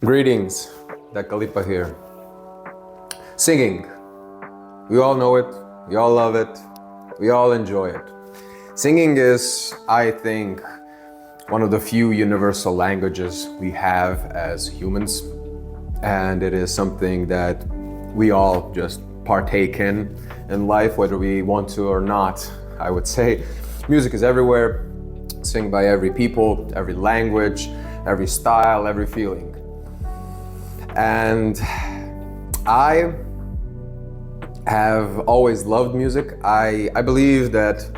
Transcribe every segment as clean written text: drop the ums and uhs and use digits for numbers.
Greetings, Da Kalipa here. Singing. We all know it, we all love it, we all enjoy it. Singing is, I think, one of the few universal languages we have as humans. And it is something that we all just partake in life, whether we want to or not. I would say music is everywhere, sung by every people, every language, every style, every feeling. And I have always loved music. I believe that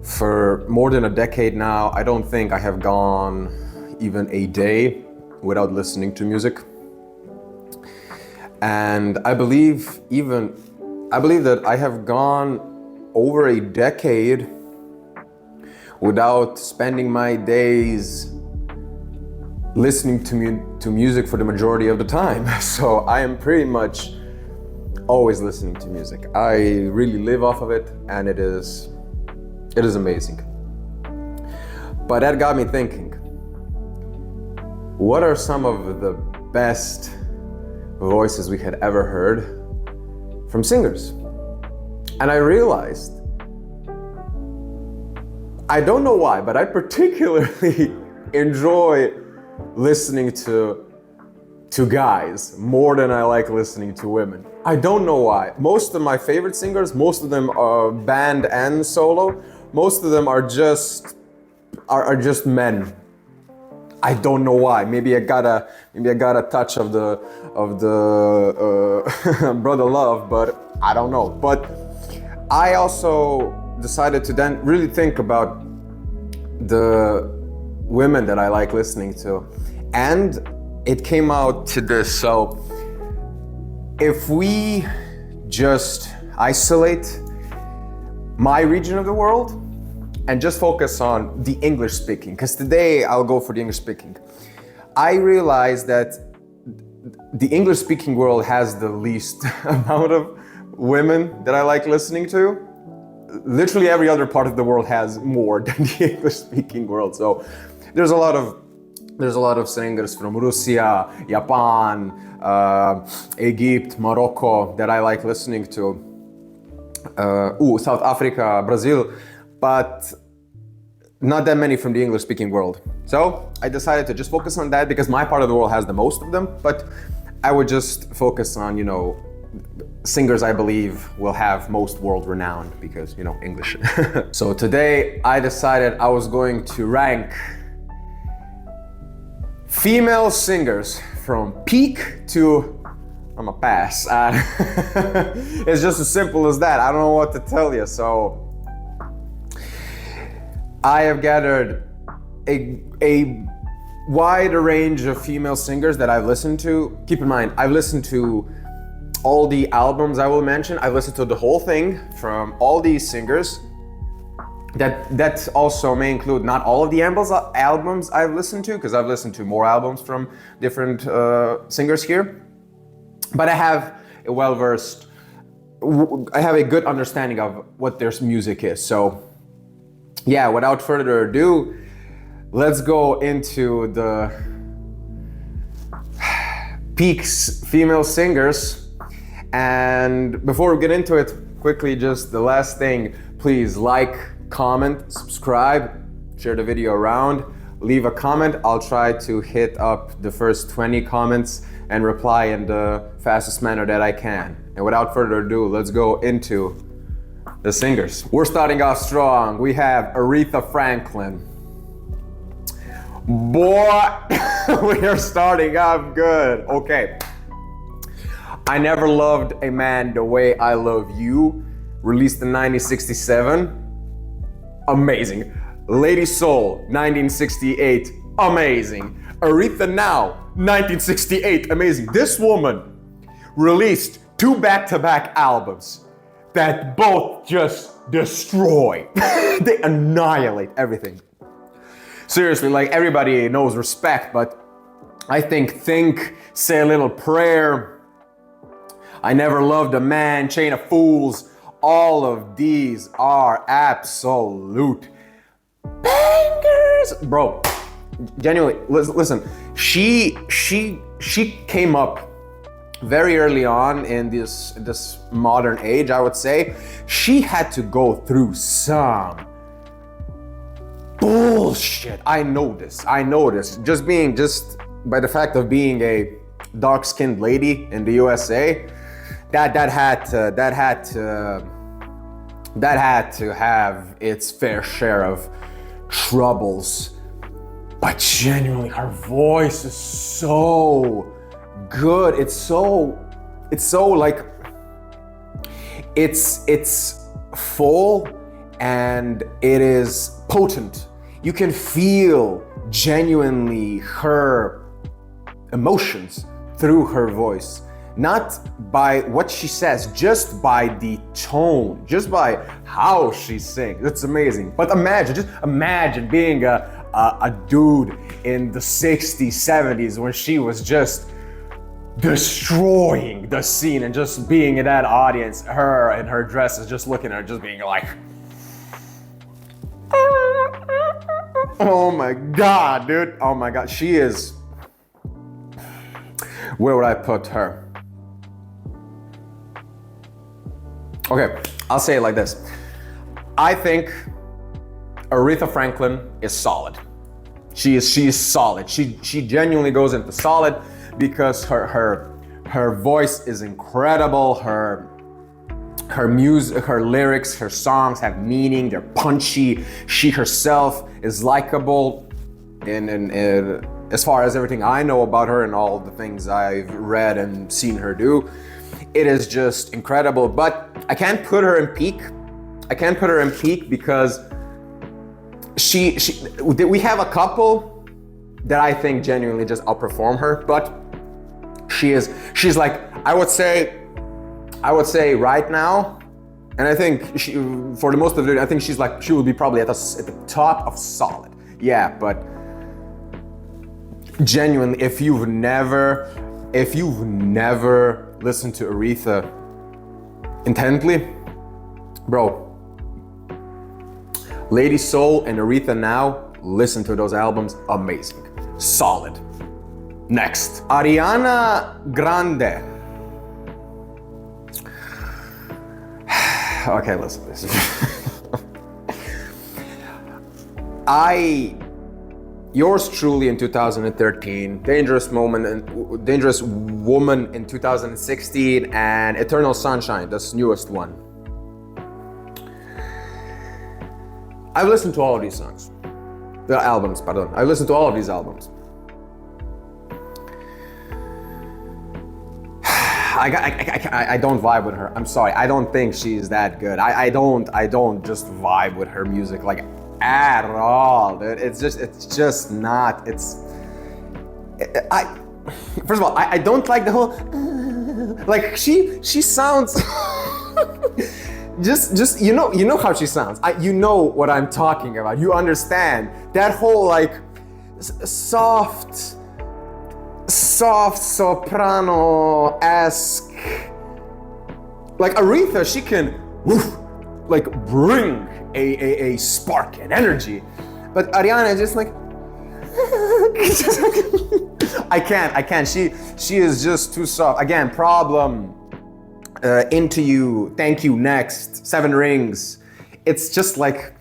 for more than a decade now, I don't think I have gone even a day without listening to music. And I believe that I have gone over a decade without spending my days listening to music for the majority of the time. So I am pretty much always listening to music. I really live off of it, and it is amazing. But that got me thinking, what are some of the best voices we had ever heard from singers? And I realized, I don't know why, but I particularly enjoy listening to guys more than I like listening to women. I don't know why. Most of my favorite singers, most of them are band and solo, most of them are just men. I don't know why. Maybe I got a touch of the brother love, but I don't know. But I also decided to then really think about the women that I like listening to, and it came out to this. So if we just isolate my region of the world and just focus on the English speaking, because today I'll go for the English speaking, I realized that the English speaking world has the least amount of women that I like listening to. Literally every other part of the world has more than the English speaking world. So there's a lot of singers from Russia, Japan, Egypt, Morocco that I like listening to. South Africa, Brazil, but not that many from the English speaking world. So I decided to just focus on that because my part of the world has the most of them, but I would just focus on, singers I believe will have most world renowned because, English. So today I decided I was going to rank female singers from peak to I'm a pass. It's just as simple as that. I don't know what to tell you. So I have gathered a wide range of female singers that I've listened to. Keep in mind, I've listened to all the albums I will mention. I've listened to the whole thing from all these singers. That also may include not all of the albums I've listened to, because I've listened to more albums from different singers here. But I have a good understanding of what their music is. So yeah, without further ado, let's go into the peaks female singers. And before we get into it, quickly, just the last thing, please like, comment, subscribe, share the video around, leave a comment. I'll try to hit up the first 20 comments and reply in the fastest manner that I can. And without further ado, let's go into the singers. We're starting off strong. We have Aretha Franklin. Boy, we are starting off good. Okay. I Never Loved a Man the Way I Love You, released in 1967. Amazing. Lady Soul, 1968, amazing. Aretha Now, 1968, amazing. This woman released 2 back-to-back albums that both just destroy. They annihilate everything. Seriously, like, everybody knows Respect, but I think Say a Little Prayer, I Never Loved a Man, Chain of Fools, all of these are absolute bangers. Bro, genuinely, listen, she she came up very early on in this modern age, I would say. She had to go through some bullshit. I know this. Just by the fact of being a dark-skinned lady in the USA, that had to have its fair share of troubles. But genuinely, her voice is so good. It's so like, it's full and it is potent. You can feel genuinely her emotions through her voice. Not by what she says, just by the tone, just by how she sings. It's amazing. But just imagine being a dude in the 60s, 70s when she was just destroying the scene and just being in that audience, her and her dresses, just looking at her, just being like, oh my God, dude. Oh my God. She is, where would I put her? Okay, I'll say it like this. I think Aretha Franklin is solid. She is solid. She genuinely goes into solid because her voice is incredible. Her music, her lyrics, her songs have meaning. They're punchy. She herself is likable. And as far as everything I know about her and all the things I've read and seen her do, it is just incredible. But I can't put her in peak. Because we have a couple that I think genuinely just outperform her, but she's like, I would say right now, and I think for the most of it, I think she will be probably at the top of solid. Yeah, but genuinely, if you've never listened to Aretha intently, bro, Lady Soul and Aretha Now, listen to those albums, amazing, solid. Next, Ariana Grande. Okay, listen. Yours truly in 2013, Dangerous Woman in 2016, and Eternal Sunshine, this newest one. I've listened to all of these songs. The albums, pardon. I've listened to all of these albums. I don't vibe with her. I'm sorry. I don't think she's that good. I don't just vibe with her music like at all, dude. It's just not. First of all, I don't like the whole like she sounds just you know how she sounds. You know what I'm talking about. You understand that whole like soft soprano-esque, like Aretha, she can like bring a spark and energy, but Ariana just like I can't. She is just too soft. Again, Problem, Into You, Thank You, Next, Seven Rings. It's just like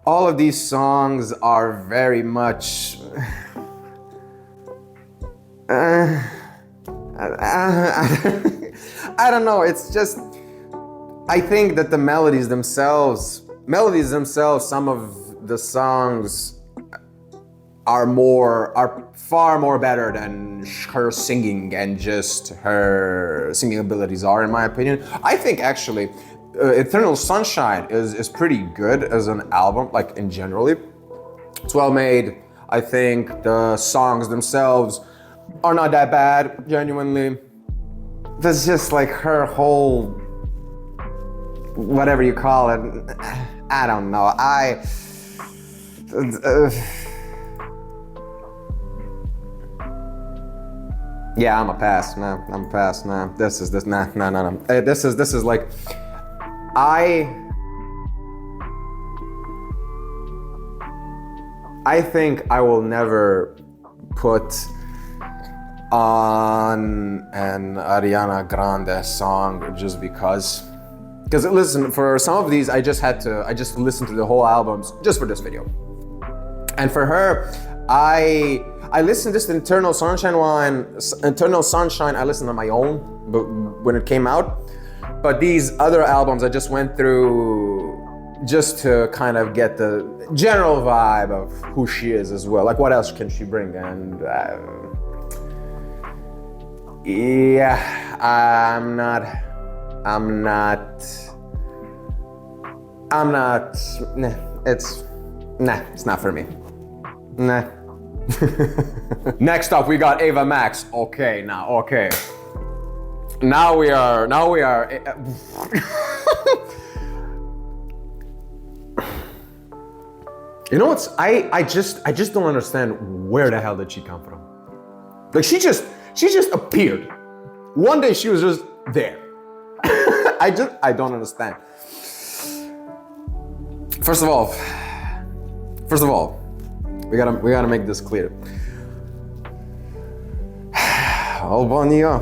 all of these songs are very much I don't know. It's just, I think that the melodies themselves, some of the songs are far more better than her singing, and just her singing abilities are, in my opinion. I think actually Eternal Sunshine is pretty good as an album, like in generally. It's well made. I think the songs themselves are not that bad, genuinely. There's just like her whole, whatever you call it, I don't know. Yeah, I'm a pass. Nah. This is like, I think I will never put on an Ariana Grande song just because. Because listen, for some of these, I just listened to the whole albums just for this video. And for her, I listened to this Eternal Sunshine, I listened on my own but when it came out. But these other albums I just went through just to kind of get the general vibe of who she is as well. Like what else can she bring? And it's not for me. Nah. Next up, we got Ava Max. Okay. Now we are. You know what's? I just don't understand where the hell did she come from? Like she just appeared. One day she was just there. I don't understand. First of all, we gotta make this clear. Albania.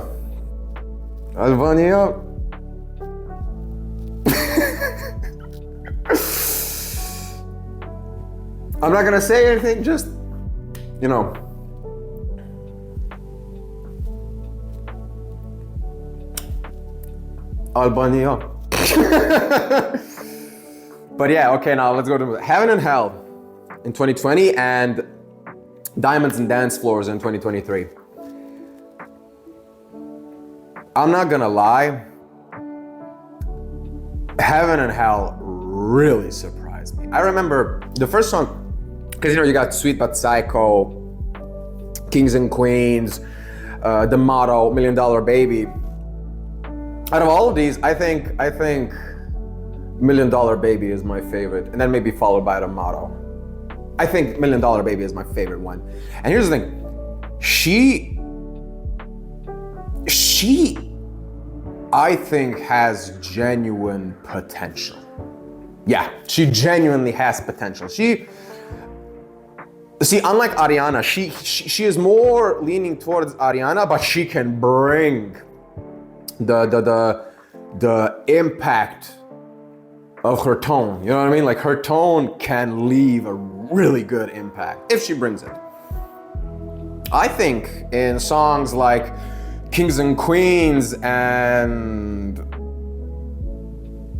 I'm not gonna say anything, just, you know. Albania. But yeah, okay, now let's go to Heaven and Hell in 2020 and Diamonds and Dance Floors in 2023. I'm not gonna lie, Heaven and Hell really surprised me. I remember the first song, because you got Sweet But Psycho, Kings and Queens, The Motto, $1 Million Baby. Out of all of these, I think $1 Million Baby is my favorite, and then maybe followed by The Motto. I think $1 Million Baby is my favorite one. And here's the thing, she I think has genuine potential. Yeah, she genuinely has potential. See, unlike Ariana, she is more leaning towards Ariana, but she can bring the impact of her tone. You know what I mean? Like her tone can leave a really good impact if she brings it. I think in songs like Kings and Queens and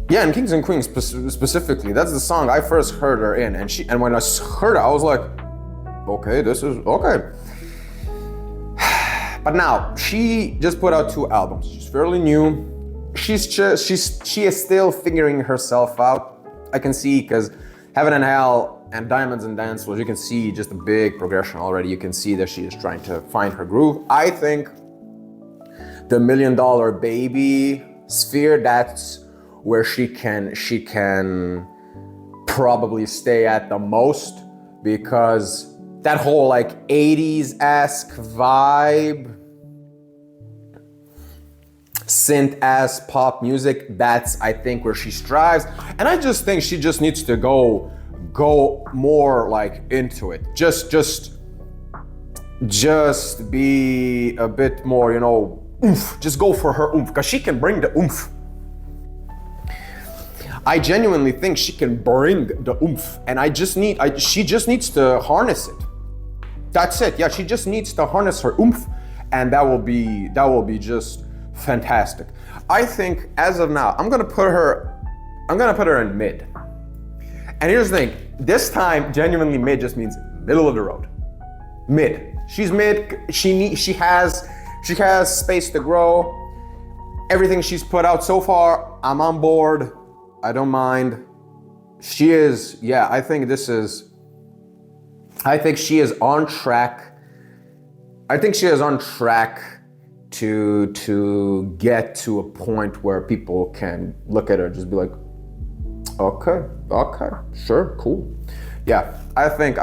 Kings and Queens specifically, that's the song I first heard her in, and when I heard her, I was like, okay, this is okay. But now she just put out 2 albums. She's fairly new. She is still figuring herself out. I can see, because Heaven and Hell and Diamonds and Dance Floors, you can see just a big progression already. You can see that she is trying to find her groove. I think the $1 Million Baby sphere, that's where she can probably stay at the most, because that whole like 80s-esque vibe, synth-ass pop music, that's I think where she strives. And I just think she just needs to go more like into it. Just be a bit more, oomph. Just go for her oomph, because she can bring the oomph. I genuinely think she can bring the oomph, and she just needs to harness it. That's it. Yeah, she just needs to harness her oomph, and that will be just fantastic. I think as of now, I'm gonna put her in mid. And here's the thing, this time genuinely mid just means middle of the road. Mid. She's mid. She has space to grow. Everything she's put out so far, I'm on board. I don't mind. She is, yeah, I think she is on track. I think she is on track to get to a point where people can look at her and just be like, okay, sure, cool. Yeah, I think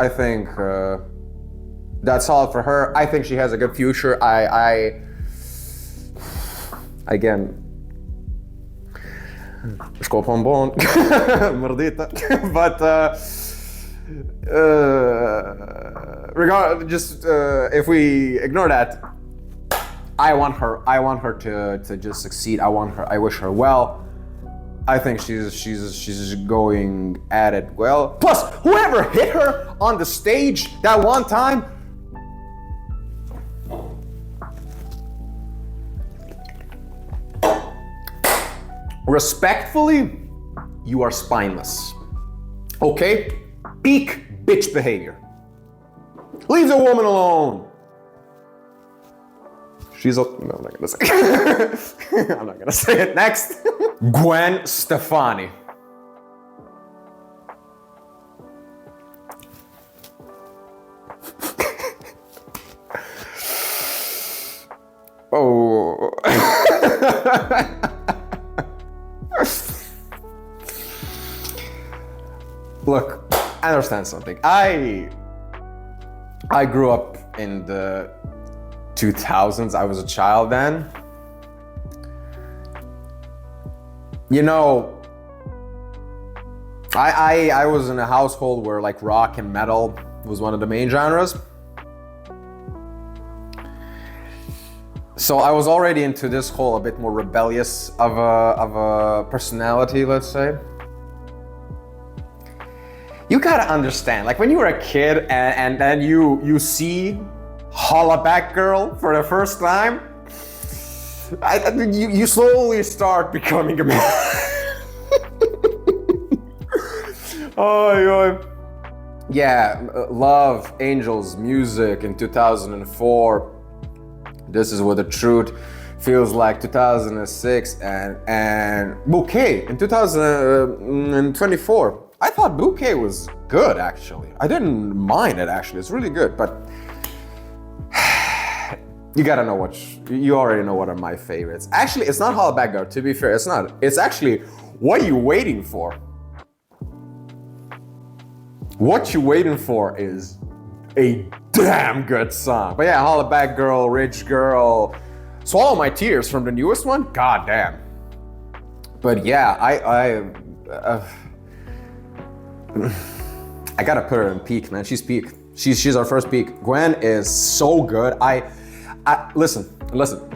that's solid for her. I think she has a good future. Again, Skåpambon, merdita. But if we ignore that, I want her to just succeed. I wish her well. I think she's going at it well. Plus, whoever hit her on the stage that one time, respectfully, you are spineless. Okay? Peak bitch behavior. Leave the woman alone. No, I'm not gonna say it. I'm not gonna say it. Next. Gwen Stefani. Oh. Look, I understand something. I grew up in the 2000s. I was a child then. You know, I was in a household where like rock and metal was one of the main genres. So I was already into this whole a bit more rebellious of a personality, let's say. You gotta understand, like when you were a kid and then you see Holla Back Girl for the first time, you slowly start becoming a man. Oh, yeah, Love, Angels, Music in 2004. This is what the truth feels like. 2006 and Bouquet in 2024. I thought Bouquet was good actually. I didn't mind it actually. It's really good, but you gotta know you already know what are my favorites. Actually, it's not Holla Back Girl, to be fair, it's not. It's actually What You Waiting For. What You Waiting For is a damn good song. But yeah, Holla Back Girl, Rich Girl, Swallow My Tears from the newest one, god damn. But yeah, I gotta put her in peak, man. She's peak. She's our first peak. Gwen is so good. Listen.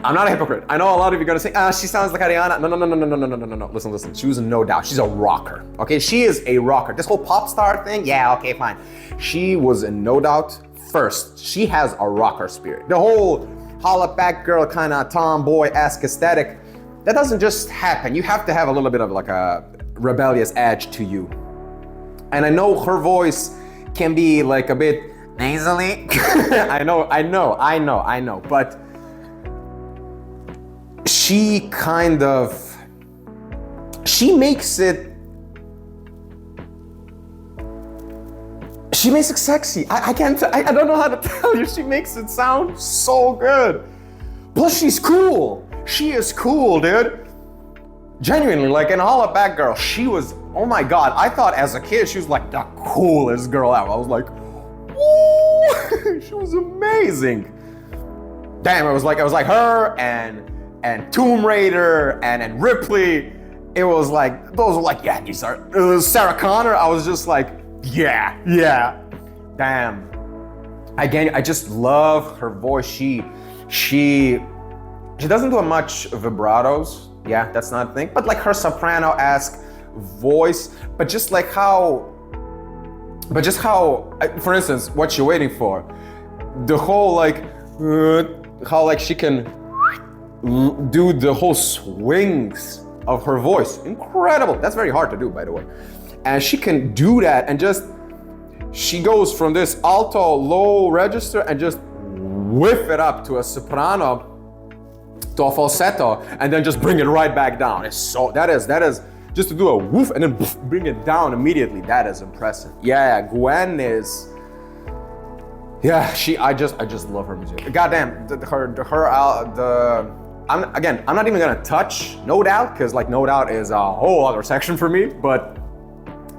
I'm not a hypocrite. I know a lot of you are gonna say, she sounds like Ariana. No. Listen. She was no doubt. She's a rocker. Okay, she is a rocker. This whole pop star thing, yeah, okay, fine. She was in no doubt first. She has a rocker spirit. The whole Holla Back Girl kind of tomboy-esque aesthetic, that doesn't just happen. You have to have a little bit of like a rebellious edge to you. And I know her voice can be like a bit nasally. I know, but she makes it sexy. I don't know how to tell you. She makes it sound so good. Plus she's cool. She is cool, dude. Genuinely, like in Holla Back Girl, she was, oh my god, I thought as a kid she was like the coolest girl ever. I was like, woo! She was amazing. Damn, it was like her and Tomb Raider and Ripley. It was like, those were like, yeah, these are, it was Sarah Connor. I was just like, yeah. Damn. Again, I just love her voice. She doesn't do much vibratos. Yeah, that's not a thing. But like her soprano-esque voice, but just how, for instance, What You Waiting For? The whole how like she can do the whole swings of her voice. Incredible. That's very hard to do, by the way. And she can do that and she goes from this alto low register and just whiff it up to a soprano, to a falsetto, and then just bring it right back down. That is just to do a woof and then bring it down immediately. That is impressive. Yeah, Gwen is, yeah, I just love her music. Goddamn, I'm not even gonna touch No Doubt, because like No Doubt is a whole other section for me, but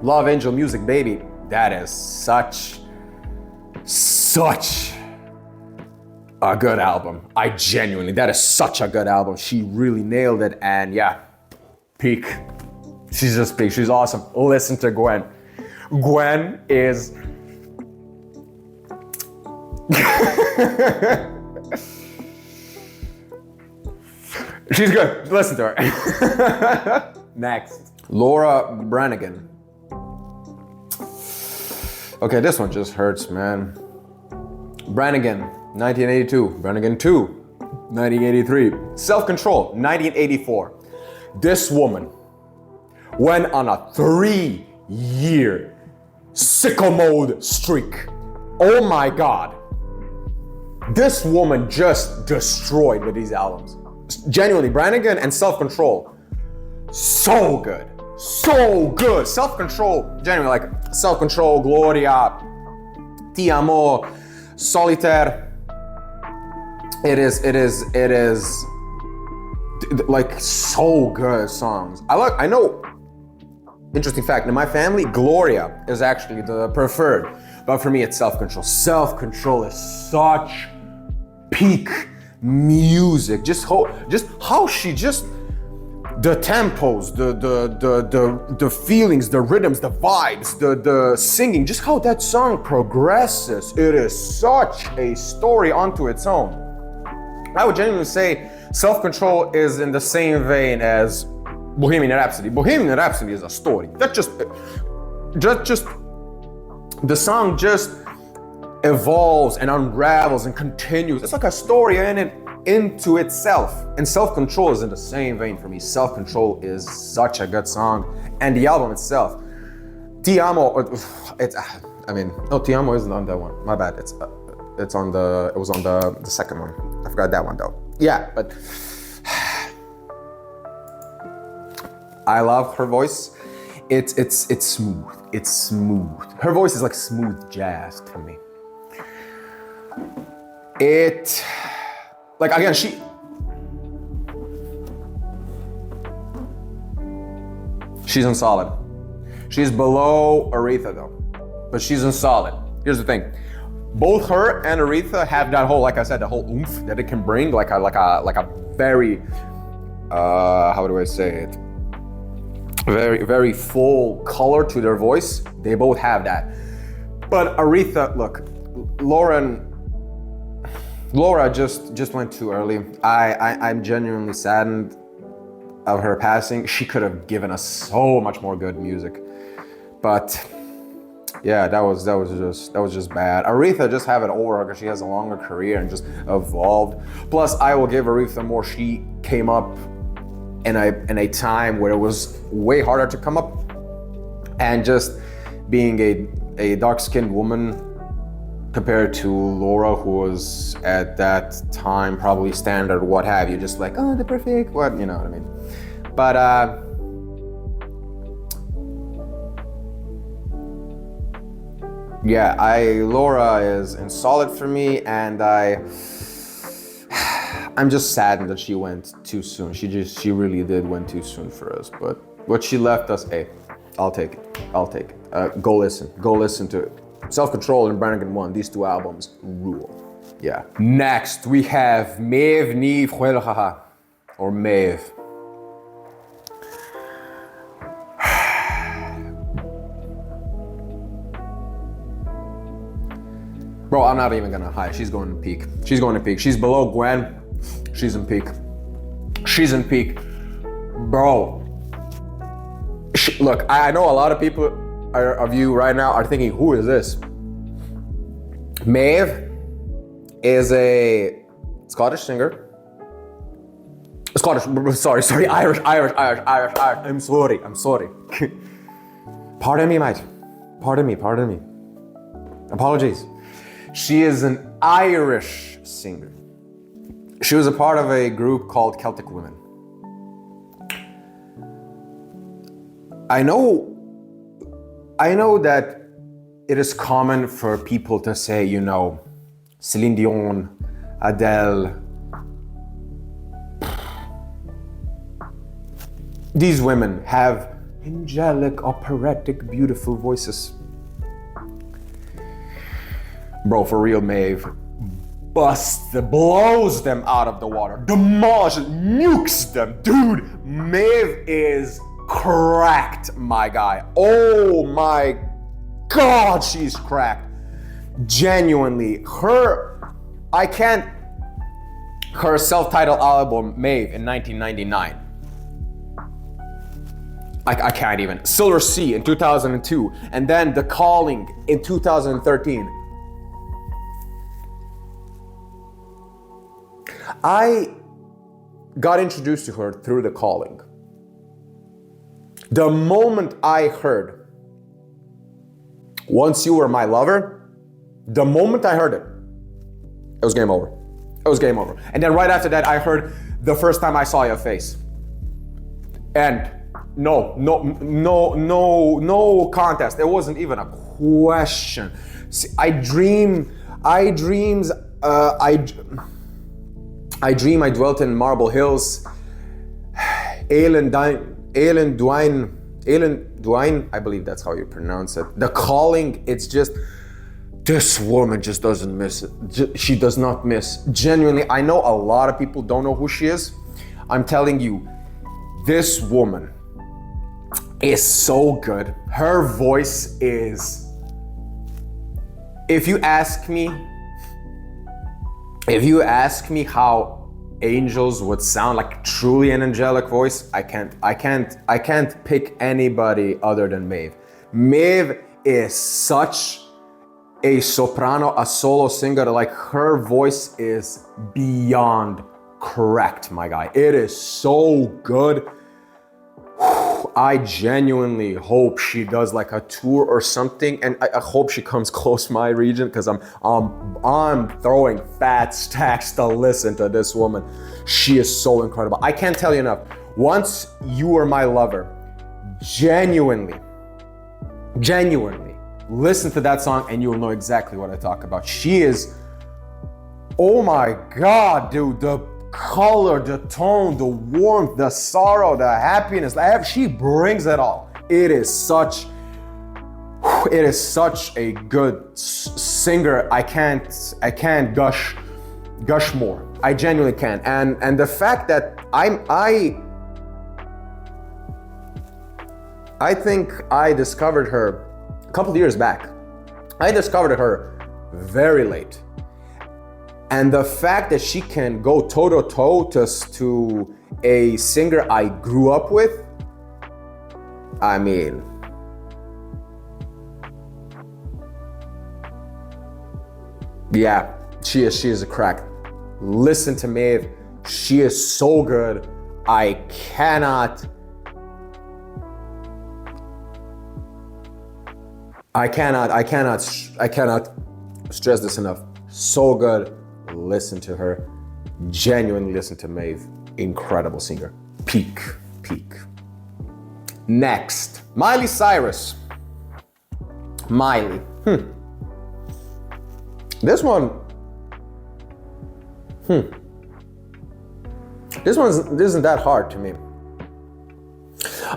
Love, Angel, Music, Baby, that is such a good album. That is such a good album. She really nailed it, and yeah, peak. She's just peak, she's awesome. Listen to Gwen. Gwen is... She's good. Listen to her. Next. Laura Branigan. Okay, this one just hurts, man. Branigan, 1982. Branigan 2, 1983. Self-Control, 1984. This woman went on a 3-year sicko mode streak. Oh my God. This woman just destroyed with these albums. Genuinely, Branigan and Self-Control, so good. So good. Self-Control, genuinely, like Self-Control, Gloria, Ti Amo, Solitaire. It is like so good songs. I know, interesting fact, in my family, Gloria is actually the preferred, but for me it's Self-Control. Self-Control is such peak music. Just how she just, the tempos, the feelings, the rhythms, the vibes, the singing, just how that song progresses. It is such a story unto its own. I would genuinely say Self-Control is in the same vein as Bohemian Rhapsody. Bohemian Rhapsody is a story. That just the song just evolves and unravels and continues. It's like a story into itself. And Self-Control is in the same vein for me. Self-Control is such a good song. And the album itself, Ti Amo, no, Ti Amo isn't on that one. My bad. It was on the second one. I forgot that one though. Yeah, but I love her voice. It's smooth. It's smooth. Her voice is like smooth jazz to me. Like again, she's in solid. She's below Aretha though, but she's in solid. Here's the thing. Both her and Aretha have that whole, like I said, the whole oomph that it can bring, like a very, how do I say it? Very, very full color to their voice. They both have that. But Aretha, look, Laura just went too early. I'm genuinely saddened of her passing. She could have given us so much more good music. But yeah, that was just bad. Aretha just have it over her because she has a longer career and just evolved. Plus, I will give Aretha more. She came up in a time where it was way harder to come up, and just being a dark-skinned woman compared to Laura, who was at that time probably standard, what have you, just like, oh, the perfect, what, you know what I mean? But yeah, Laura is in solid for me, and I'm just saddened that she went too soon. She really did went too soon for us. But what she left us, hey, I'll take it. Go listen to it. Self-Control and Branigan 1, these two albums rule. Yeah. Next, we have Méav Ní Mhaolchatha, or Méav. Bro, I'm not even gonna hide. She's going to peak. She's below Gwen. She's in peak. Bro. Look, I know a lot of people of you right now are thinking, who is this? Méav is a Scottish singer. Irish. I'm sorry. Pardon me, mate. Pardon me. Apologies. She is an Irish singer. She was a part of a group called Celtic Women. I know that it is common for people to say, you know, Celine Dion, Adele. These women have angelic, operatic, beautiful voices. Bro, for real, Méav blows them out of the water, demolishes, nukes them. Dude, Méav is cracked, my guy. Oh my God, she's cracked. Genuinely, her self-titled album, Méav, in 1999. I can't even. Silver Sea in 2002, and then The Calling in 2013. I got introduced to her through The Calling. The moment I heard Once You Were My Lover, the moment I heard it, it was game over. It was game over. And then right after that, I heard The First Time I Saw Your Face. And no contest. It wasn't even a question. See, I dream I dwelt in Marble Hills. Aileen Dwayne, I believe that's how you pronounce it. The Calling, it's just, this woman just doesn't miss it. She does not miss. Genuinely, I know a lot of people don't know who she is. I'm telling you, this woman is so good. Her voice is, if you ask me how angels would sound like truly an angelic voice, I can't pick anybody other than Méav. Méav is such a soprano, a solo singer, like her voice is beyond correct, my guy. It is so good. I genuinely hope she does like a tour or something, and I hope she comes close to my region, because I'm throwing fat stacks to listen to this woman. She is so incredible. I can't tell you enough. Once You Were My Lover, genuinely, listen to that song and you'll know exactly what I talk about. She is, oh my God, dude, the color, the tone, the warmth, the sorrow, the happiness, she brings it all. It is such a good singer. I can't gush more. I genuinely can't. And the fact that I think I discovered her a couple of years back. I discovered her very late. And the fact that she can go toe-to-toe to a singer I grew up with, I mean, yeah, she is a crack. Listen to Méav, she is so good. I cannot stress this enough. So good. Listen to her. Genuinely listen to Méav. Incredible singer. Peak. Next, Miley Cyrus. Miley. This one isn't that hard to me.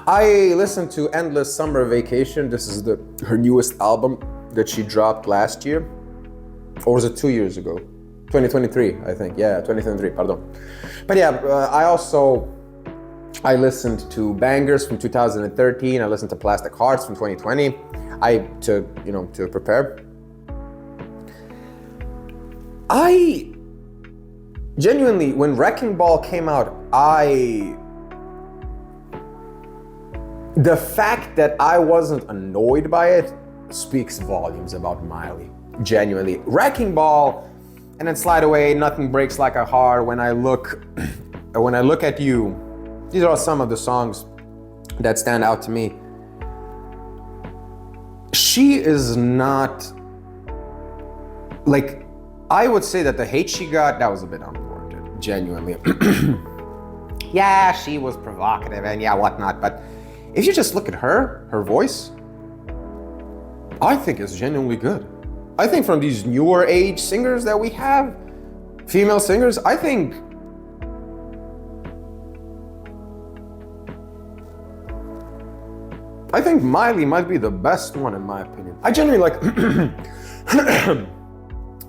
I listened to Endless Summer Vacation. This is her newest album that she dropped last year. Or was it 2 years ago? 2023, I think. Yeah, 2023, pardon. But yeah, I listened to Bangers from 2013. I listened to Plastic Hearts from 2020. To prepare. I genuinely, when Wrecking Ball came out, the fact that I wasn't annoyed by it speaks volumes about Miley. Genuinely. Wrecking Ball, and then Slide Away, Nothing Breaks Like a Heart, When I Look at You. These are some of the songs that stand out to me. She is not, like, I would say that the hate she got, that was a bit unwarranted, genuinely. Yeah, she was provocative and yeah, whatnot, but if you just look at her voice, I think it's genuinely good. I think from these newer age singers that we have, female singers, I think Miley might be the best one in my opinion. I genuinely like,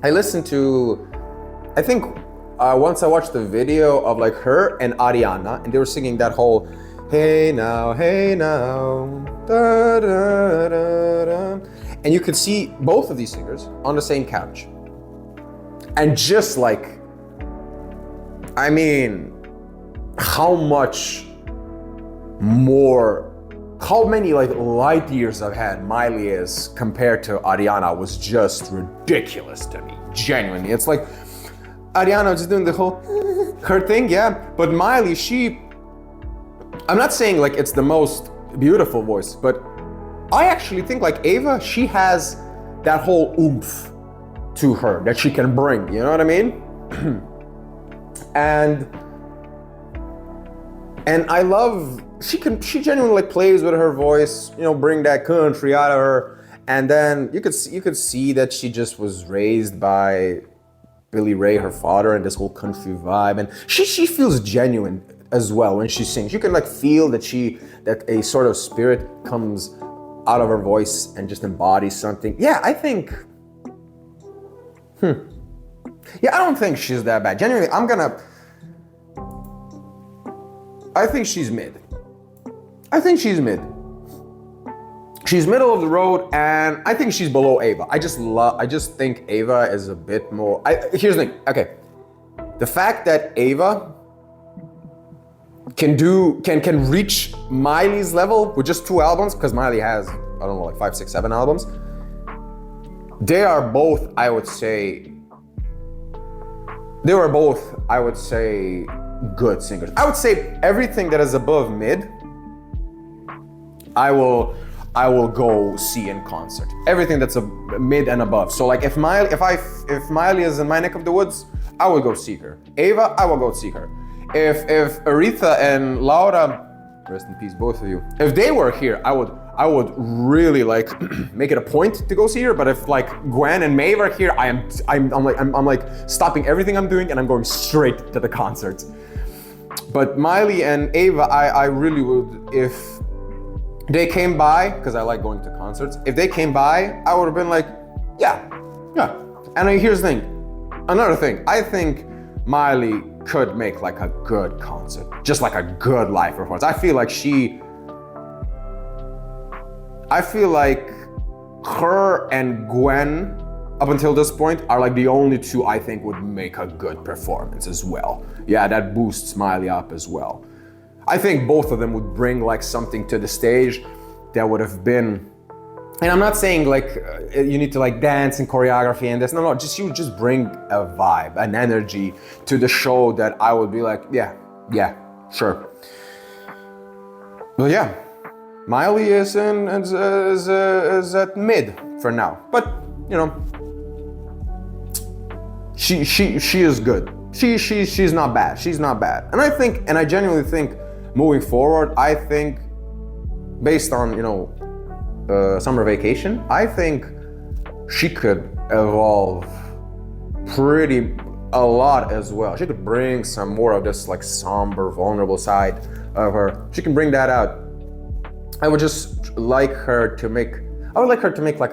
I listened to, I think once I watched the video of like her and Ariana, and they were singing that whole, hey now, da, da, da, da. And you could see both of these singers on the same couch. And just like I mean, how many like light years ahead Miley is compared to Ariana was just ridiculous to me, genuinely. It's like, Ariana just doing the whole her thing, yeah, but Miley, I'm not saying like it's the most beautiful voice, but I actually think like Ava, she has that whole oomph to her that she can bring, you know what I mean? and I love, she genuinely like plays with her voice, you know, bring that country out of her. And then you could see that she just was raised by Billy Ray, her father, and this whole country vibe. And she feels genuine as well when she sings. You can like feel that a sort of spirit comes out of her voice and just embodies something. Yeah, I think, yeah, I don't think she's that bad. Genuinely, I think she's mid. She's middle of the road, and I think she's below Ava. I just think Ava is a bit more, here's the thing, okay. The fact that Ava can reach Miley's level with just 2 albums, because Miley has, I don't know, like 5, 6, 7 albums. They were both, I would say, good singers. I would say everything that is above mid, I will go see in concert. Everything that's a mid and above. So like if Miley is in my neck of the woods, I will go see her. Ava, I will go see her. If Aretha and Laura, rest in peace both of you, if they were here, I would really like make it a point to go see her. But if like Gwen and Méav are here, I'm like stopping everything I'm doing and I'm going straight to the concert. But Miley and Ava, I really would, if they came by, because I like going to concerts, if they came by, I would have been like, yeah. And here's the thing, another thing, I think Miley could make like a good concert, just like a good live performance. I feel like her and Gwen, up until this point, are like the only two I think would make a good performance as well. Yeah, that boosts Miley up as well. I think both of them would bring like something to the stage that would have been, and I'm not saying like you need to like dance and choreography and this, no, you would just bring a vibe, an energy to the show that I would be like, yeah, sure. But yeah, Miley is at mid for now, but you know, she is good. She's not bad. She's not bad. And I genuinely think moving forward, I think based on, you know, Summer Vacation, I think she could evolve a lot as well. She could bring some more of this like somber, vulnerable side of her. She can bring that out. I would like her to make like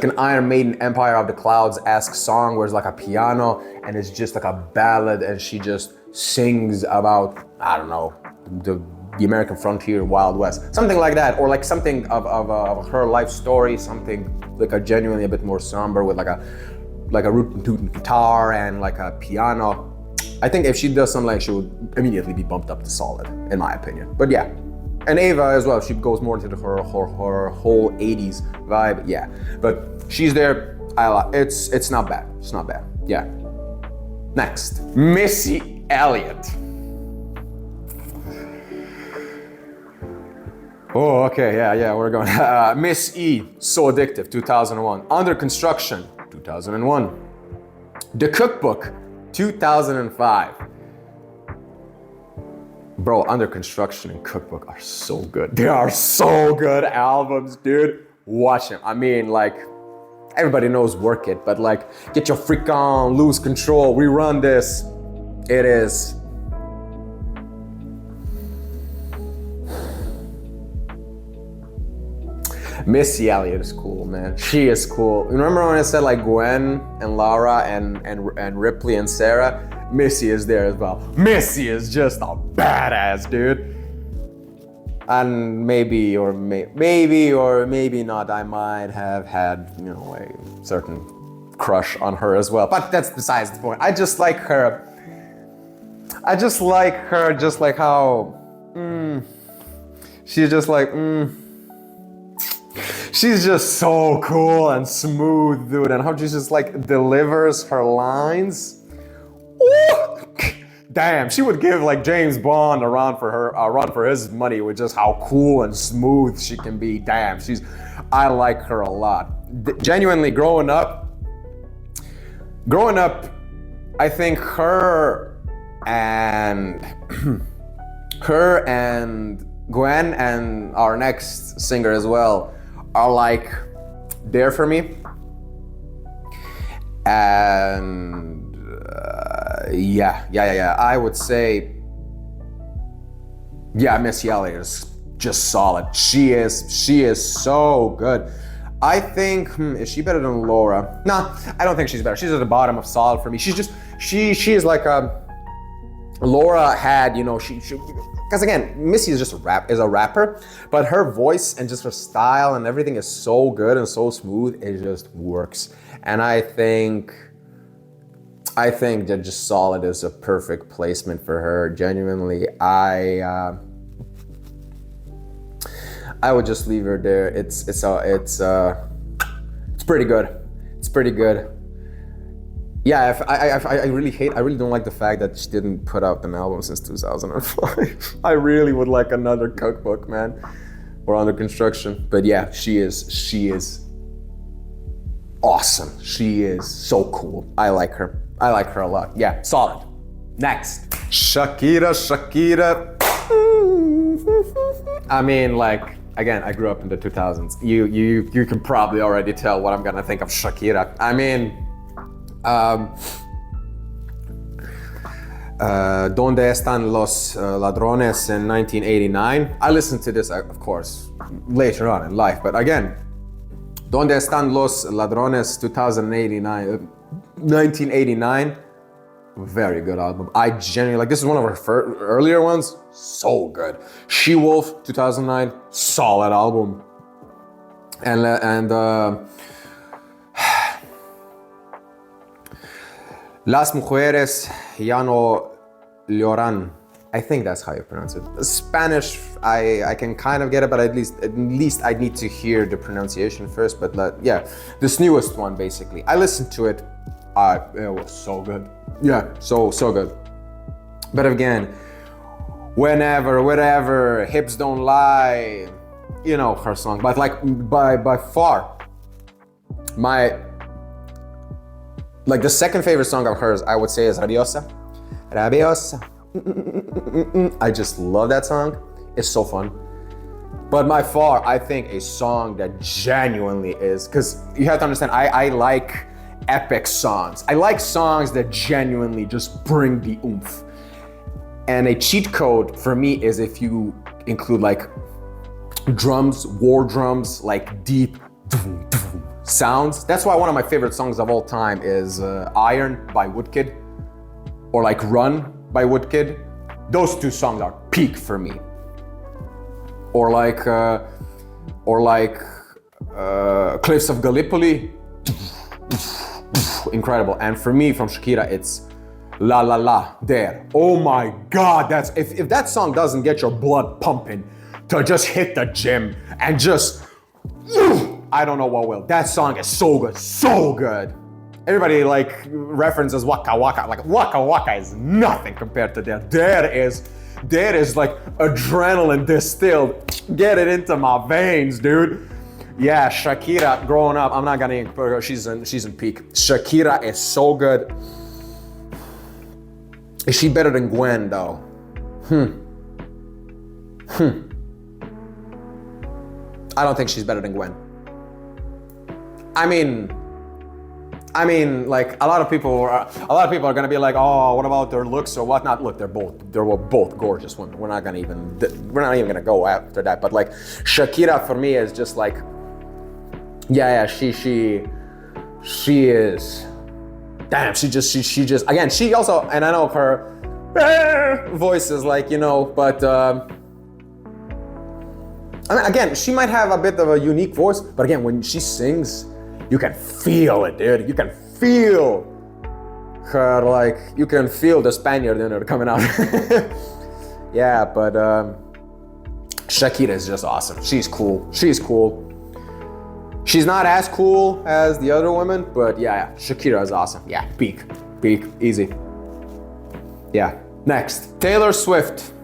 an Iron Maiden Empire of the Clouds-esque song where it's like a piano and it's just like a ballad and she just sings about, I don't know, the American frontier, Wild West, something like that, or like something of her life story, something like a genuinely a bit more somber with like a rootin' guitar and like a piano. I think if she does something like, she would immediately be bumped up to solid, in my opinion. But yeah, and Ava as well, she goes more into her whole 80s vibe, yeah. But she's there, it's not bad, yeah. Next, Missy Elliott. Oh, okay, yeah, we're going. Miss E, So Addictive, 2001. Under Construction, 2001. The Cookbook, 2005. Bro, Under Construction and Cookbook are so good. They are so good albums, dude. Watch them. I mean, like, everybody knows Work It, but like, Get Your Freak On, Lose Control, We Run This. It is. Missy Elliott is cool, man. She is cool. Remember when I said like Gwen and Laura and Ripley and Sarah? Missy is there as well. Missy is just a badass, dude. And maybe or maybe not, I might have had, you know, a certain crush on her as well. But that's besides the point. I just like her just like how she's just like she's just so cool and smooth, dude, and how she just like delivers her lines. Ooh! Damn, she would give like James Bond a run for his money with just how cool and smooth she can be. Damn, I like her a lot. Genuinely, growing up, I think her and Gwen and our next singer as well are like there for me. And yeah. I would say, Missy Elliott is just solid. She is so good. I think, is she better than Laura? Nah, I don't think she's better. She's at the bottom of solid for me. She is like Laura had, because again, Missy is just a rapper, but her voice and just her style and everything is so good and so smooth, it just works. And I think that just solid is a perfect placement for her. Genuinely, I would just leave her there. It's pretty good. It's pretty good. Yeah, I really don't like the fact that she didn't put out an album since 2005. I really would like another cookbook, man. Or Under Construction. But yeah, she is awesome. She is so cool. I like her a lot. Yeah, solid. Next, Shakira. I mean, like, again, I grew up in the 2000s. You can probably already tell what I'm gonna think of Shakira. I mean, Donde Están los Ladrones in 1989. I listened to this, of course, later on in life, but again, Donde Están los Ladrones 1989, very good album. I genuinely, like, this is one of her earlier ones, so good. She-Wolf 2009, solid album. And Las Mujeres Ya No Lloran. I think that's how you pronounce it. Spanish, I can kind of get it, but at least I need to hear the pronunciation first. But yeah, this newest one basically. I listened to it. It was so good. Yeah, so good. But again, whenever, whatever, hips don't lie, her song. But like by far, the second favorite song of hers, I would say, is Rabiosa. I just love that song. It's so fun. But by far, I think a song that genuinely is, because you have to understand, I like epic songs. I like songs that genuinely just bring the oomph. And a cheat code for me is if you include like drums, war drums, like deep sounds. That's why one of my favorite songs of all time is Iron by Woodkid, or like Run by Woodkid. Those two songs are peak for me. Or like Cliffs of Gallipoli, incredible. And for me, from Shakira, it's La La La, There. Oh my God, that's if that song doesn't get your blood pumping to just hit the gym and just, I don't know what will. That song is so good, so good. Everybody like references Waka Waka. Like Waka Waka is nothing compared to that. There is like adrenaline distilled. Get it into my veins, dude. Yeah, Shakira, growing up, I'm not gonna put her, she's in peak. Shakira is so good. Is she better than Gwen though? I don't think she's better than Gwen. I mean, like a lot of people are gonna be like, oh, what about their looks or whatnot? Look, they're both gorgeous women. We're not even gonna go after that. But like Shakira for me is just like, yeah, she is. Damn, she just again, she also, and I know her voice is like, but I mean, again, she might have a bit of a unique voice, but again, when she sings, you can feel it, dude. You can feel her, like, you can feel the Spaniard in her coming out. Yeah, but Shakira is just awesome. She's cool. She's not as cool as the other women, but yeah, Shakira is awesome. Yeah, peak, easy. Yeah, next, Taylor Swift.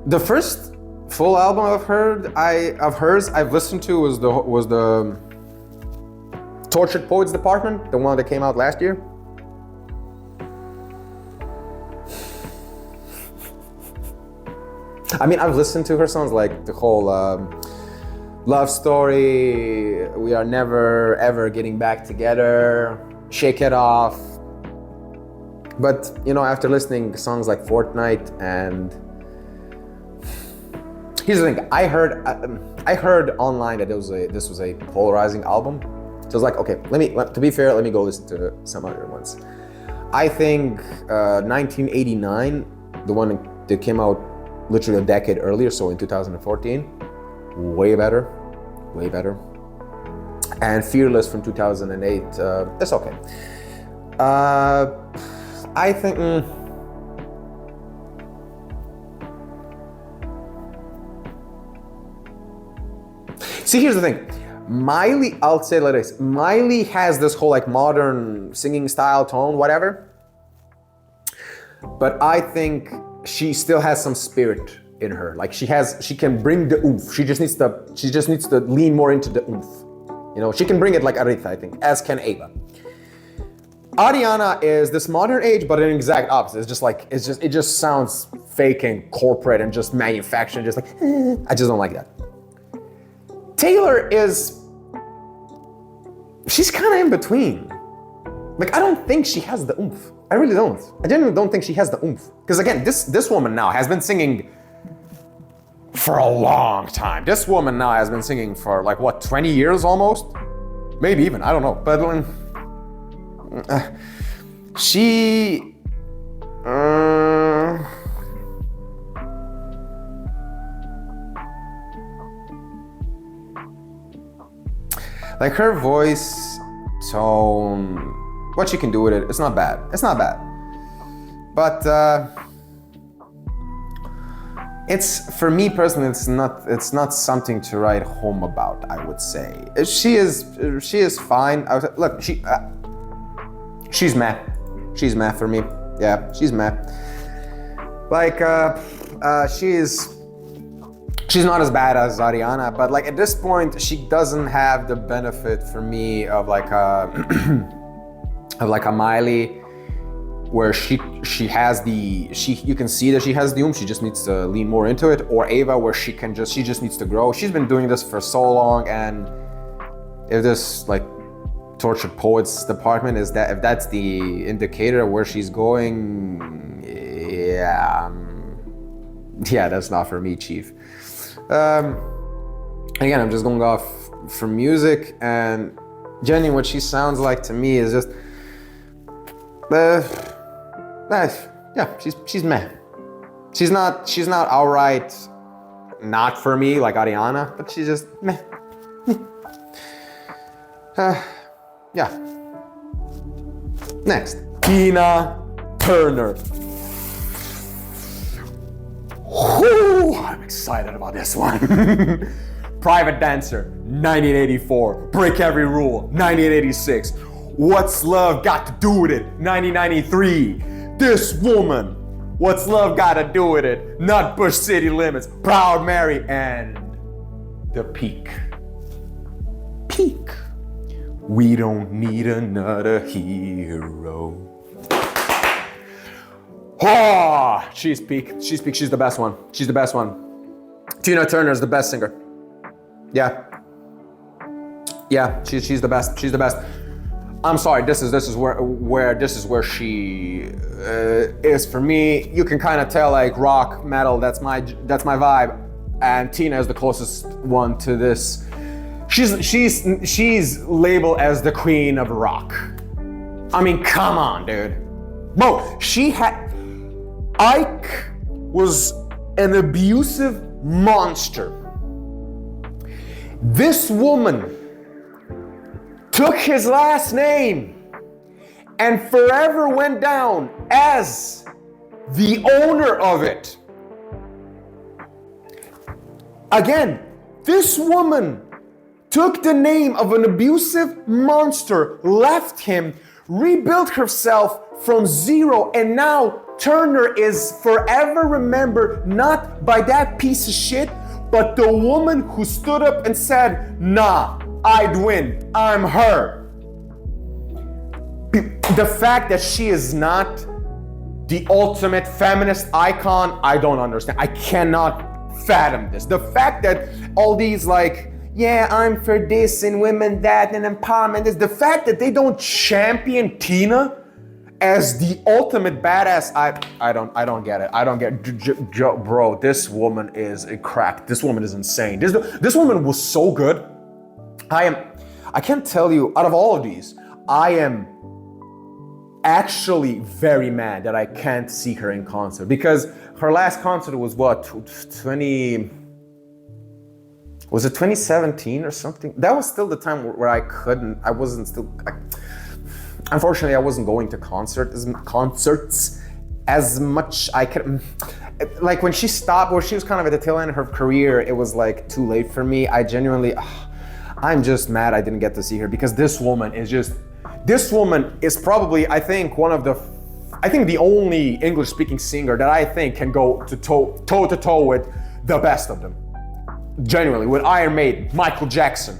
The first full album of hers I've listened to was the Tortured Poets Department, the one that came out last year. I mean, I've listened to her songs, like the whole Love Story, We Are Never Ever Getting Back Together, Shake It Off. But, you know, after listening to songs like Fortnite and... Here's the thing, I heard online that this was a polarizing album. So I was like, okay, to be fair, let me go listen to some other ones. I think 1989, the one that came out literally a decade earlier, so in 2014, way better. And Fearless from 2008, it's okay. I think, see, here's the thing. Miley, I'll say it like this. Miley has this whole like modern singing style, tone, whatever. But I think she still has some spirit in her. Like she can bring the oomph. She just needs to lean more into the oomph. You know, she can bring it like Aretha, I think, as can Ava. Ariana is this modern age, but an exact opposite. It just sounds fake and corporate and just manufactured, just like, I just don't like that. Taylor she's kind of in between. Like, I don't think she has the oomph. I really don't. I genuinely don't think she has the oomph. Because again, this woman now has been singing for a long time. This woman now has been singing for like, what, 20 years almost? Maybe even, I don't know. But she... like her voice, tone, what she can do with it, it's not bad. But it's, for me personally, it's not something to write home about, I would say. She is fine. Look, she's meh. She's meh for me. Yeah, she's meh. Like, she's not as bad as Ariana, but like at this point, she doesn't have the benefit for me of like a Miley, where you can see that she has the oomph. She just needs to lean more into it. Or Ava, where she just needs to grow. She's been doing this for so long, and if this like Tortured Poets Department if that's the indicator of where she's going, yeah, that's not for me, Chief. Again, I'm just going off from music, and Jenny, what she sounds like to me is just, yeah, she's meh. She's not outright not for me like Ariana, but she's just meh. Yeah. Next, Tina Turner. Whoo, I'm excited about this one. Private Dancer, 1984. Break Every Rule, 1986. What's Love Got to Do With It, 1993. This Woman, What's Love Got to Do With It, Nutbush City Limits, Proud Mary, and The Peak. Peak. We don't need another hero. Oh, she's peak. She's the best one. Tina Turner is the best singer. Yeah, she's the best. I'm sorry. This is where she is for me. You can kind of tell, like, rock, metal. That's my vibe, and Tina is the closest one to this. She's labeled as the queen of rock. I mean, come on, dude. Bro, Ike was an abusive monster. This woman took his last name and forever went down as the owner of it. Again, this woman took the name of an abusive monster, left him, rebuilt herself from zero, and now Turner is forever remembered not by that piece of shit, but the woman who stood up and said, nah, I'd win, I'm her. The fact that she is not the ultimate feminist icon, I don't understand. I cannot fathom this. The fact that all these like, yeah, I'm for this and women that and empowerment is the fact that they don't champion Tina as the ultimate badass. I don't get it. I don't get bro, this woman is a crack. This woman is insane. This woman was so good. I can't tell you, out of all of these, I am actually very mad that I can't see her in concert, because her last concert was what, 2017 or something? That was still the time where unfortunately I wasn't going to concerts as much. I could, like when she stopped, or she was kind of at the tail end of her career, it was like too late for me. I'm just mad I didn't get to see her, because this woman is probably, I think, the only English-speaking singer that I think can go toe to toe with the best of them. Genuinely, with Iron Maiden, Michael Jackson,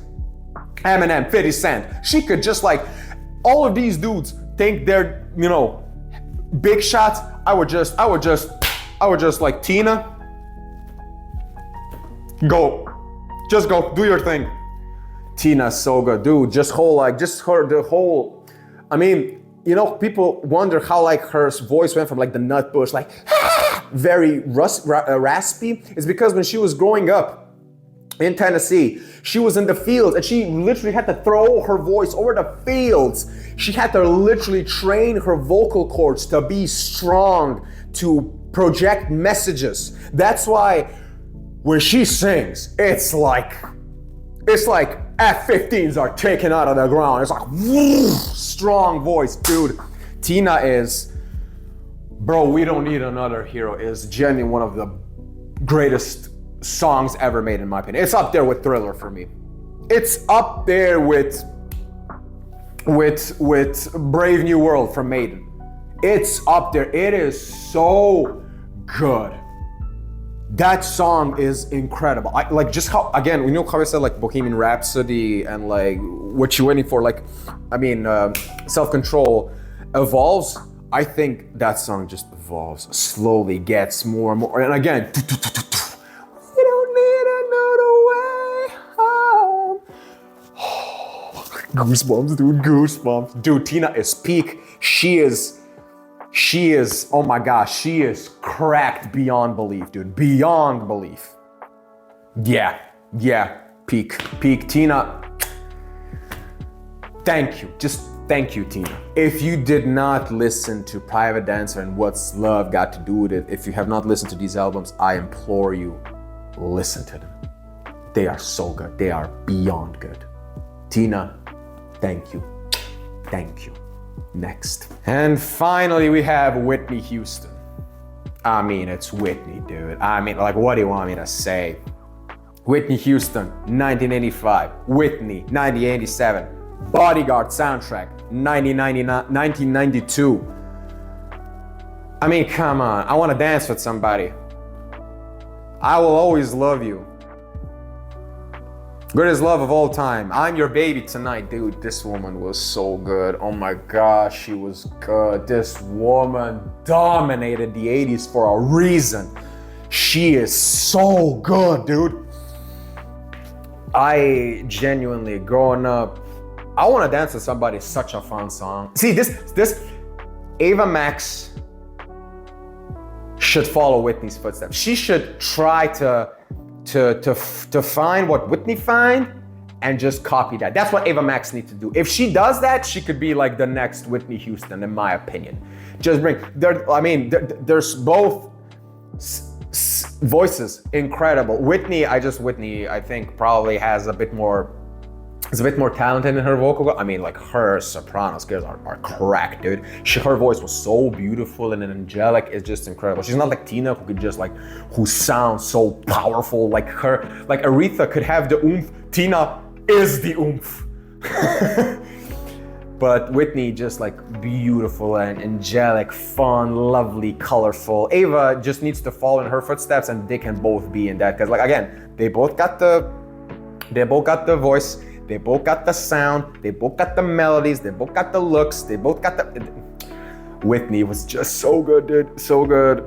Eminem, 50 Cent. She could just like, all of these dudes think they're, big shots. I would just like, Tina, go, do your thing. Tina's so good, dude. People wonder how like her voice went from like the nut bush, like very raspy. It's because when she was growing up in Tennessee, she was in the fields and she literally had to throw her voice over the fields. She had to literally train her vocal cords to be strong, to project messages. That's why when she sings, it's like F-15s are taken out of the ground. It's like, woo, strong voice, dude. Tina is, bro, We Don't Need Another Hero is genuinely one of the greatest songs ever made, in my opinion. It's up there with Thriller for me. It's up there with Brave New World from Maiden. It's up there. It is so good. That song is incredible. I like just how, again, how I said like Bohemian Rhapsody and like What You Waiting For, Self-Control evolves. I think that song just evolves, slowly gets more and more. And again, we don't need another way home. Goosebumps, dude, goosebumps. Dude, Tina is peak. She is, oh my gosh, she is cracked beyond belief, dude. Beyond belief. Yeah, peak. Tina, thank you. Just thank you, Tina. If you did not listen to Private Dancer and What's Love Got to Do With It, if you have not listened to these albums, I implore you, listen to them. They are so good. They are beyond good. Tina, thank you. Thank you. Next. And finally, we have Whitney Houston. I mean, it's Whitney, dude. I mean, like, what do you want me to say? Whitney Houston, 1985. Whitney, 1987. Bodyguard soundtrack, 1992. I mean, come on. I want to dance with somebody. I Will Always Love You. Greatest Love of All Time. I'm Your Baby Tonight. Dude, this woman was so good. Oh my gosh, she was good. This woman dominated the 80s for a reason. She is so good, dude. I genuinely, growing up, I Want to Dance with Somebody is such a fun song. See, this Ava Max should follow Whitney's footsteps. She should try to find what Whitney find and just copy that. That's what Ava Max needs to do. If she does that, she could be like the next Whitney Houston, in my opinion. Just there's both Voices, incredible. Whitney, I think probably has a bit more, is a bit more talented in her vocal. I mean, like her soprano skills are cracked, dude. Her voice was so beautiful and angelic. It's just incredible. She's not like Tina, who could just like, who sounds so powerful. Like her, like Aretha could have the oomph. Tina is the oomph. But Whitney just like beautiful and angelic, fun, lovely, colorful. Ava just needs to follow in her footsteps, and they can both be in that. Because like again, they both got the voice, they both got the sound, they both got the melodies, they both got the looks, they both got the. Whitney was just so good, dude, so good.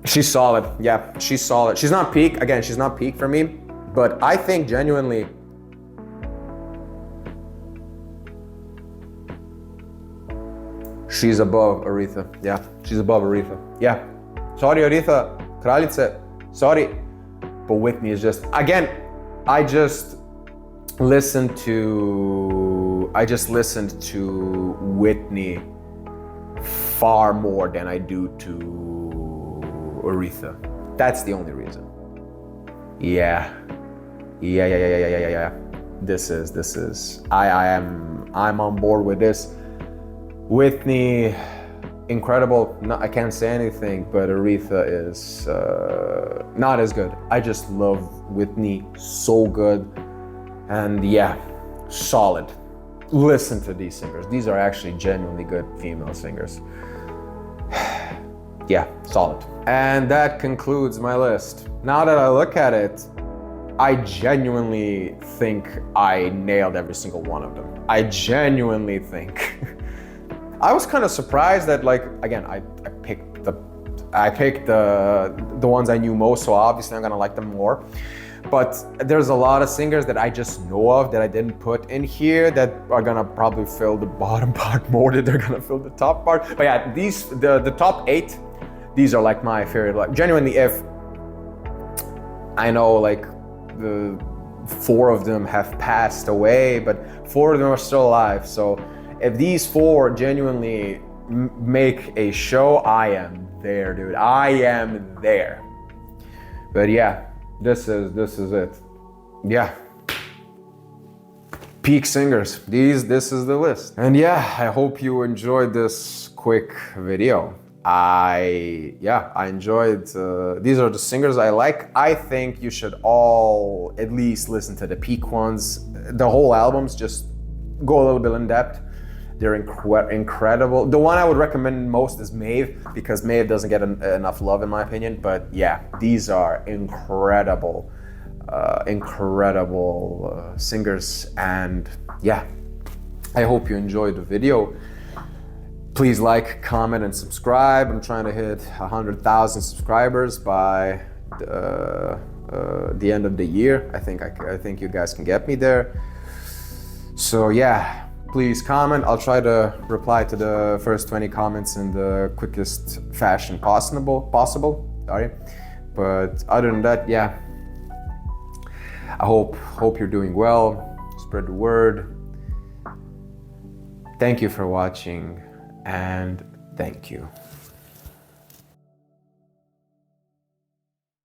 She's solid, yeah, she's solid. She's not peak, again, she's not peak for me, but I think genuinely. She's above Aretha. Yeah, she's above Aretha. Yeah. Sorry, Aretha, kraljice, sorry. But Whitney is just, again, I just listened to Whitney far more than I do to Aretha. That's the only reason. Yeah. This is, I'm on board with this. Whitney, incredible. No, I can't say anything, but Aretha is not as good. I just love Whitney, so good. And yeah, solid. Listen to these singers. These are actually genuinely good female singers. Yeah, solid. And that concludes my list. Now that I look at it, I genuinely think I nailed every single one of them. I genuinely think. I was kind of surprised that, like, again, I picked the ones I knew most, so obviously I'm gonna like them more. But there's a lot of singers that I just know of that I didn't put in here that are gonna probably fill the bottom part more than they're gonna fill the top part. But yeah, the top 8, these are like my favorite. Like genuinely, if I know like the 4 of them have passed away, but 4 of them are still alive. So if these 4 genuinely make a show, I am there, dude. I am there. But yeah, this is it. Yeah. Peak singers. This is the list. And yeah, I hope you enjoyed this quick video. I enjoyed, these are the singers I like. I think you should all at least listen to the peak ones. The whole albums, just go a little bit in depth. They're incredible. The one I would recommend most is Méav, because Méav doesn't get enough love in my opinion. But yeah, these are incredible, singers. And yeah, I hope you enjoyed the video. Please like, comment, and subscribe. I'm trying to hit 100,000 subscribers by the end of the year. I think you guys can get me there. So yeah. Please comment. I'll try to reply to the first 20 comments in the quickest fashion possible. Sorry. But other than that, yeah. I hope you're doing well. Spread the word. Thank you for watching, and thank you.